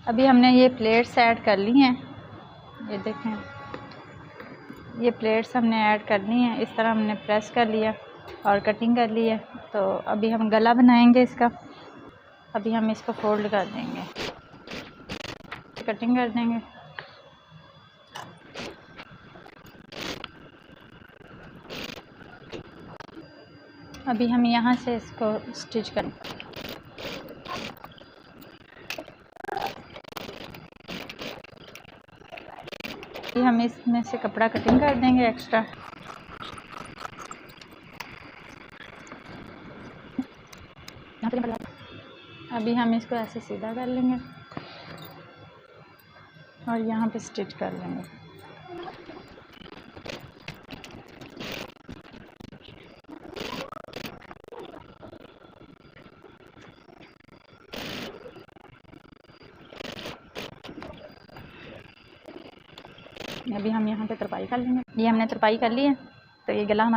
अभी हमने ये प्लेट्स ऐड कर ली हैं, ये देखें, ये प्लेट्स हमने ऐड कर ली हैं। इस तरह हमने प्रेस कर लिया और कटिंग कर ली है। तो अभी हम गला बनाएंगे इसका। अभी हम इसको फोल्ड कर देंगे, कटिंग कर देंगे। अभी हम यहाँ से इसको स्टिच करें। हम इसमें से कपड़ा कटिंग कर देंगे एक्स्ट्रा। अभी हम इसको ऐसे सीधा कर लेंगे और यहाँ पे स्टिच कर लेंगे। अभी हम यहाँ पे तरपाई कर लेंगे। ये हमने तरपाई कर ली है। तो ये गला हमारा